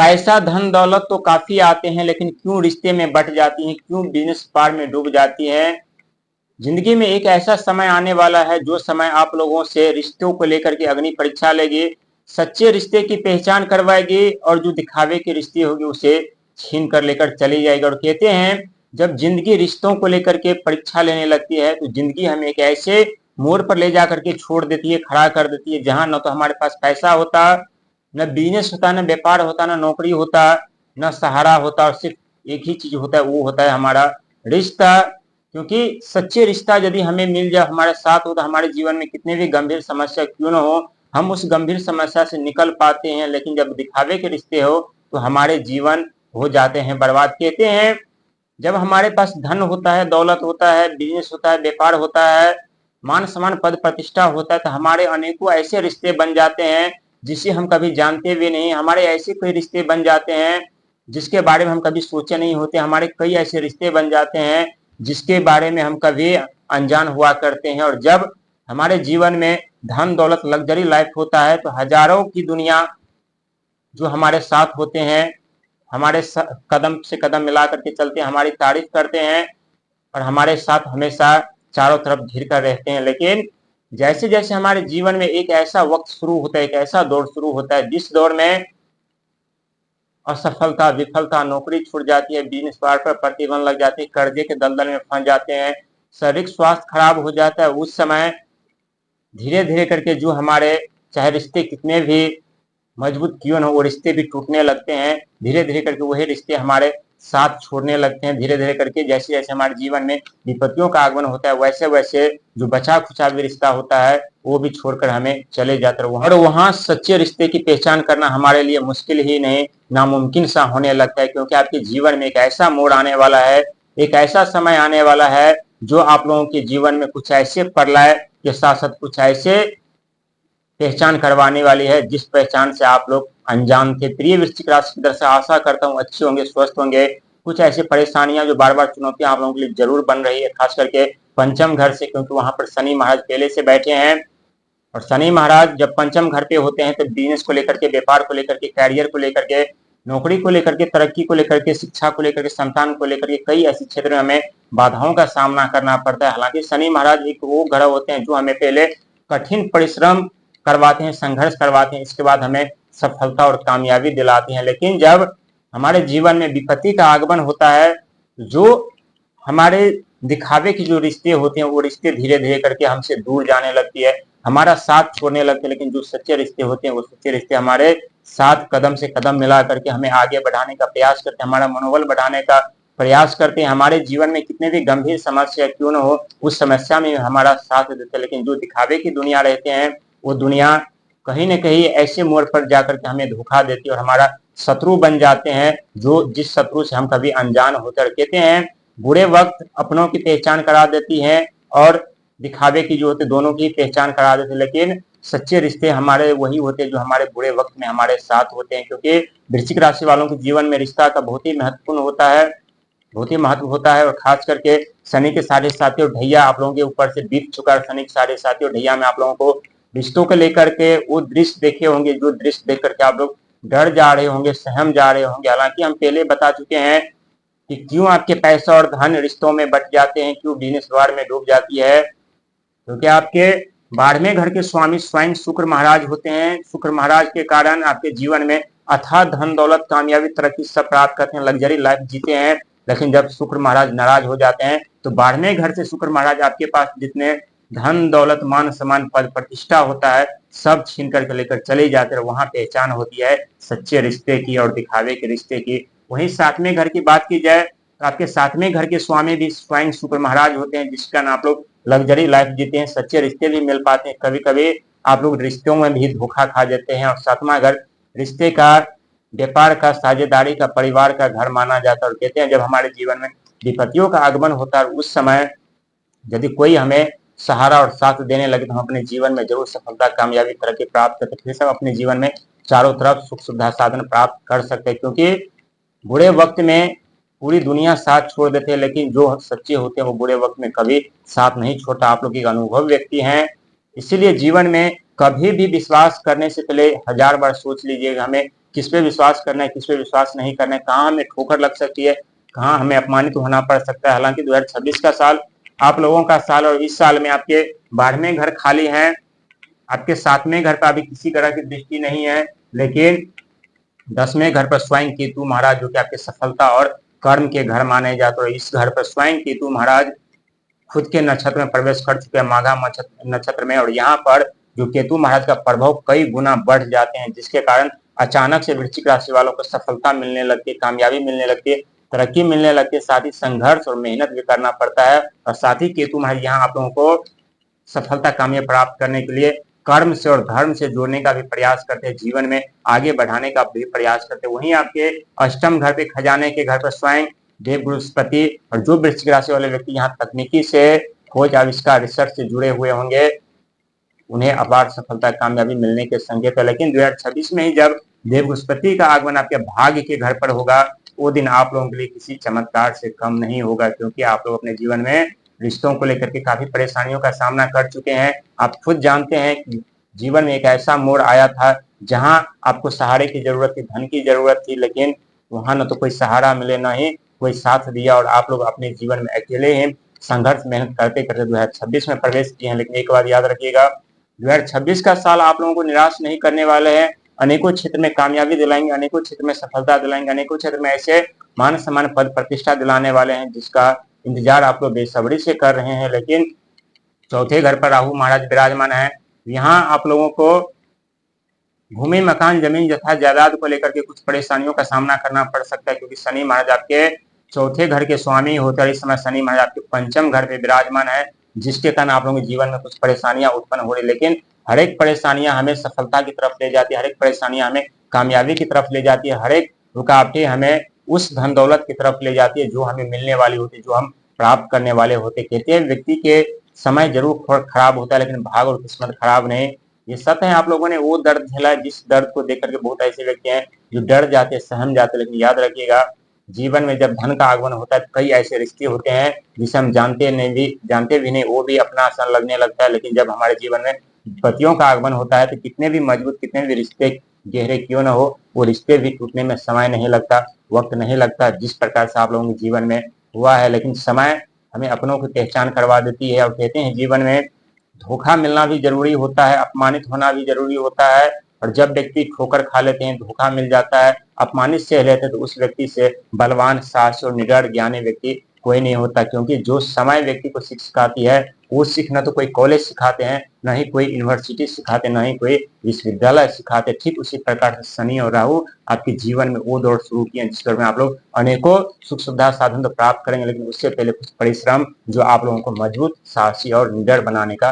पैसा धन दौलत तो काफी आते हैं, लेकिन क्यों रिश्ते में बट जाती हैं, क्यों बिजनेस पार में डूब जाती हैं। जिंदगी में एक ऐसा समय आने वाला है जो समय आप लोगों से रिश्तों को लेकर के अग्नि परीक्षा लेगी, सच्चे रिश्ते की पहचान करवाएगी, और जो दिखावे के रिश्ते होगी उसे छीन कर लेकर चली जाएगी। और कहते हैं जब जिंदगी रिश्तों को लेकर के परीक्षा लेने लगती है तो जिंदगी हमें एक ऐसे मोड़ पर ले जा करके छोड़ देती है, खड़ा कर देती है, जहां न तो हमारे पास पैसा होता, न बिजनेस होता, न व्यापार होता, न नौकरी होता, न सहारा होता, और सिर्फ एक ही चीज होता है, वो होता है हमारा रिश्ता। क्योंकि सच्चे रिश्ता यदि हमें मिल जाए, हमारे साथ हो, तो हमारे जीवन में कितने भी गंभीर समस्या क्यों न हो, हम उस गंभीर समस्या से निकल पाते हैं। लेकिन जब दिखावे के रिश्ते हो तो हमारे जीवन हो जाते हैं बर्बाद। कहते हैं जब हमारे पास धन होता है, दौलत होता है, बिजनेस होता है, व्यापार होता है, मान सम्मान पद प्रतिष्ठा होता है, तो हमारे अनेकों ऐसे रिश्ते बन जाते हैं जिसे हम कभी जानते भी नहीं। हमारे ऐसे कई रिश्ते बन जाते हैं जिसके बारे में हम कभी सोचे नहीं होते। हमारे कई ऐसे रिश्ते बन जाते हैं जिसके बारे में हम कभी अनजान हुआ करते हैं। और जब हमारे जीवन में धन दौलत लग्जरी लाइफ होता है तो हजारों की दुनिया जो हमारे साथ होते हैं, हमारे कदम से कदम मिला करके चलते हैं, हमारी तारीफ करते हैं और हमारे साथ हमेशा चारों तरफ घिर कर रहते हैं। लेकिन जैसे जैसे हमारे जीवन में एक ऐसा वक्त शुरू होता है, एक ऐसा दौर शुरू होता है जिस दौर में असफलता, विफलता, नौकरी छूट जाती है, बिजनेस पर प्रतिबंध लग जाती है, कर्जे के दलदल में फंस जाते हैं, शारीरिक स्वास्थ्य खराब हो जाता है, उस समय धीरे धीरे करके जो हमारे चाहे रिश्ते कितने भी मजबूत क्यों न हो, वो रिश्ते भी टूटने लगते हैं। धीरे धीरे करके वही रिश्ते हमारे साथ छोड़ने लगते हैं। धीरे धीरे करके जैसे जैसे हमारे जीवन में विपत्तियों का आगमन होता है, वैसे वैसे जो बचा खुचा भी रिश्ता होता है वो भी छोड़कर हमें चले जाते हैं। और वहां सच्चे रिश्ते की पहचान करना हमारे लिए मुश्किल ही नहीं, नामुमकिन सा होने लगता है। क्योंकि आपके जीवन में एक ऐसा मोड़ आने वाला है, एक ऐसा समय आने वाला है जो आप लोगों के जीवन में कुछ ऐसे प्रलय के साथ साथ कुछ ऐसे पहचान करवाने वाली है जिस पहचान से आप लोग अनजान थे। प्रिय वृश्चिक राशि की तरफ से आशा करता हूँ अच्छे होंगे, स्वस्थ होंगे। कुछ ऐसी परेशानियां जो बार बार चुनौतियां आप लोगों के लिए जरूर बन रही है, खास करके पंचम घर से, क्योंकि वहां पर शनि महाराज पहले से बैठे हैं। और शनि महाराज जब पंचम घर पे होते हैं तो बिजनेस को लेकर के, व्यापार को लेकर के, कैरियर को लेकर के, नौकरी को लेकर के, तरक्की को लेकर के, शिक्षा को लेकर के, संतान को लेकर के, कई ऐसे क्षेत्र में हमें बाधाओं का सामना करना पड़ता है। हालांकि शनि महाराज एक वो ग्रह होते हैं जो हमें पहले कठिन परिश्रम करवाते हैं, संघर्ष करवाते हैं, इसके बाद हमें सफलता और कामयाबी दिलाते हैं। लेकिन जब हमारे जीवन में विपत्ति का आगमन होता है, जो हमारे दिखावे की जो रिश्ते होते हैं वो रिश्ते धीरे धीरे करके हमसे दूर जाने लगती है, हमारा साथ छोड़ने लगते हैं। लेकिन जो सच्चे रिश्ते होते हैं वो सच्चे रिश्ते हमारे साथ कदम से कदम मिला करके हमें आगे बढ़ाने का प्रयास करते हैं, हमारा मनोबल बढ़ाने का प्रयास करते हैं। हमारे जीवन में कितने भी गंभीर समस्या क्यों न हो, उस समस्या में हमारा साथ देते हैं। लेकिन जो दिखावे की दुनिया रहते हैं वो दुनिया कहीं न कहीं ऐसे मोड़ पर जाकर के हमें धोखा देती है और हमारा शत्रु बन जाते हैं, जो जिस शत्रु से हम कभी अनजान होकर। कहते हैं बुरे वक्त अपनों की पहचान करा देती है और दिखावे की जो होते दोनों की पहचान करा देते, लेकिन सच्चे रिश्ते हमारे वही होते हैं जो हमारे बुरे वक्त में हमारे साथ होते हैं। क्योंकि वृश्चिक राशि वालों के जीवन में रिश्ता का बहुत ही महत्वपूर्ण होता है, बहुत ही महत्व होता है। और खास करके शनि के साढ़े साथी और ढैया आप लोगों के ऊपर से बीत चुका है। शनि के साढ़े साथी और ढैया में आप लोगों को रिश्तों को लेकर के वो दृश्य देखे होंगे, जो दृश्य देख करके आप लोग डर जा रहे होंगे, सहम जा रहे होंगे। हालांकि हम पहले बता चुके हैं कि क्यों आपके पैसा और धन रिश्तों में बट जाते हैं, क्यों बिजनेस वार में डूब जाती है। क्योंकि आपके 12वें घर के स्वामी स्वयं शुक्र महाराज होते हैं। शुक्र महाराज के कारण आपके जीवन में अथाह धन दौलत, कामयाबी, तरक्की सब प्राप्त करते हैं, लग्जरी लाइफ जीते हैं। लेकिन जब शुक्र महाराज नाराज हो जाते हैं तो 12वें घर से शुक्र महाराज आपके पास जितने धन दौलत, मान सम्मान, पद प्रतिष्ठा होता है सब छीन करके लेकर चले जाते हैं। वहां पहचान होती है सच्चे रिश्ते की और दिखावे के रिश्ते की। वहीं 7वें घर की बात की जाए तो आपके 7वें घर के स्वामी भी स्वयं शुक्र महाराज होते हैं, जिसका आप लोग लग्जरी लाइफ जीते हैं, सच्चे रिश्ते भी मिल पाते हैं। कभी कभी आप लोग रिश्तों में भी धोखा खा जाते हैं। और 7वां घर रिश्ते का, व्यापार का, साझेदारी का, परिवार का घर माना जाता है। और कहते हैं जब हमारे जीवन में विपत्तियों का आगमन होता है उस समय यदि कोई हमें सहारा और साथ देने लगे तो हम अपने जीवन में जरूर सफलता, कामयाबी, तरक्की प्राप्त करते हैं। फिर सब अपने जीवन में चारों तरफ सुख सुविधा साधन प्राप्त कर सकते हैं। क्योंकि बुरे वक्त में पूरी दुनिया साथ छोड़ देते हैं, लेकिन जो सच्चे होते हैं वो बुरे वक्त में कभी साथ नहीं छोड़ता। आप लोग एक अनुभव व्यक्ति हैं, इसीलिए जीवन में कभी भी विश्वास करने से पहले 1000 बार सोच लीजिएगा। हमें किस पे विश्वास करना है, किस पे विश्वास नहीं करना है, कहाँ हमें ठोकर लग सकती है, कहाँ हमें अपमानित होना पड़ सकता है। हालांकि 2026 का साल आप लोगों का साल, और इस साल में आपके 12वें घर खाली हैं, आपके 7वें घर पर अभी किसी तरह की दृष्टि नहीं है, लेकिन 10वें घर पर स्वयं केतु महाराज, जो कि आपके सफलता और कर्म के घर माने जाते हैं, इस घर पर स्वयं केतु महाराज खुद के नक्षत्र में प्रवेश कर चुके हैं, माघा नक्षत्र में। और यहाँ पर जो केतु महाराज का प्रभाव कई गुना बढ़ जाते हैं, जिसके कारण अचानक से वृश्चिक राशि वालों को सफलता मिलने लगती है, कामयाबी मिलने लगती है, तरक्की मिलने लगती है, साथ ही संघर्ष और मेहनत भी करना पड़ता है। और साथ ही केतु महाराज यहाँ आप लोगों को सफलता कामयाबी प्राप्त करने के लिए कर्म से और धर्म से जोड़ने का भी प्रयास करते हैं, जीवन में आगे बढ़ाने का भी प्रयास करते हैं। वहीं आपके अष्टम घर पे खजाने के घर पर स्वयं देव बृहस्पति, और जो वृश्चिक राशि वाले व्यक्ति यहाँ तकनीकी से खोज आविष्कार रिसर्च से जुड़े हुए होंगे, उन्हें अपार सफलता कामयाबी मिलने के संकेत है। लेकिन 2026 में ही जब देव बृहस्पति का आगमन आपके भाग्य के घर पर होगा, वो दिन आप लोगों के लिए किसी चमत्कार से कम नहीं होगा, क्योंकि आप लोग अपने जीवन में रिश्तों को लेकर के काफी परेशानियों का सामना कर चुके हैं। आप खुद जानते हैं कि जीवन में एक ऐसा मोड़ आया था जहां आपको सहारे की जरूरत थी, धन की जरूरत थी, लेकिन वहां न तो कोई सहारा मिले, ना ही कोई साथ दिया, और आप लोग अपने जीवन में अकेले ही संघर्ष मेहनत करते करते 2026 में प्रवेश किए हैं। लेकिन एक बात याद रखिएगा, 2026 का साल आप लोगों को निराश नहीं करने वाले हैं, अनेकों क्षेत्र में कामयाबी दिलाएंगे, अनेकों क्षेत्र में सफलता दिलाएंगे, अनेकों क्षेत्र में ऐसे मान सम्मान पद प्रतिष्ठा दिलाने वाले हैं जिसका इंतजार आप लोग बेसब्री से कर रहे हैं। लेकिन चौथे घर पर राहु महाराज विराजमान है, यहाँ आप लोगों को भूमि मकान जमीन तथा जायदाद को लेकर के कुछ परेशानियों का सामना करना पड़ सकता है, क्योंकि शनि महाराज आपके चौथे घर के स्वामी होते हैं। इस समय शनि महाराज आपके पंचम घर पे विराजमान है, जिसके कारण आप लोगों के जीवन में कुछ परेशानियां उत्पन्न हो रही, लेकिन हर एक परेशानियां हमें सफलता की तरफ ले जाती है, हर एक परेशानियां हमें कामयाबी की तरफ ले जाती है, हर एक रुकावटें हमें उस धन दौलत की तरफ ले जाती है जो हमें मिलने वाली होती है, जो हम प्राप्त करने वाले होते। कहते हैं व्यक्ति के समय जरूर खराब होता है, लेकिन भाग और किस्मत खराब नहीं। ये सत्य है, आप लोगों ने वो दर्द झेला है जिस दर्द को देख करके बहुत ऐसे व्यक्ति हैं जो डर जाते, सहम जाते। लेकिन याद रखिएगा, जीवन में जब धन का आगमन होता है, कई ऐसे रिश्ते होते हैं जिसे हम जानते भी नहीं, वो भी अपना आसान लगने लगता है। लेकिन जब हमारे जीवन में पतियों का आगमन होता है, तो कितने भी मजबूत, कितने भी रिश्ते गहरे क्यों न हो, वो रिश्ते भी टूटने में समय नहीं लगता, वक्त नहीं लगता, जिस प्रकार से आप लोगों के जीवन में हुआ है। लेकिन समय हमें अपनों की पहचान करवा देती है। और कहते हैं जीवन में धोखा मिलना भी जरूरी होता है, अपमानित होना भी जरूरी होता है। और जब व्यक्ति ठोकर खा लेते हैं, धोखा मिल जाता है, अपमानित सह लेते हैं, तो उस व्यक्ति से बलवान, साहसी और निडर ज्ञानी व्यक्ति कोई नहीं होता। क्योंकि जो समय व्यक्ति को सीख सिखाती है, वो सीख न तो कोई कॉलेज सिखाते हैं, न ही कोई यूनिवर्सिटी सिखाते, न ही कोई विश्वविद्यालय सिखाते। ठीक उसी प्रकार से शनि और राहु आपके जीवन में वो दौड़ शुरू किए जिस दौर में आप लोग अनेकों सुख सुविधा साधन तो प्राप्त करेंगे, लेकिन उससे पहले कुछ परिश्रम जो आप लोगों को मजबूत, साहसी और निडर बनाने का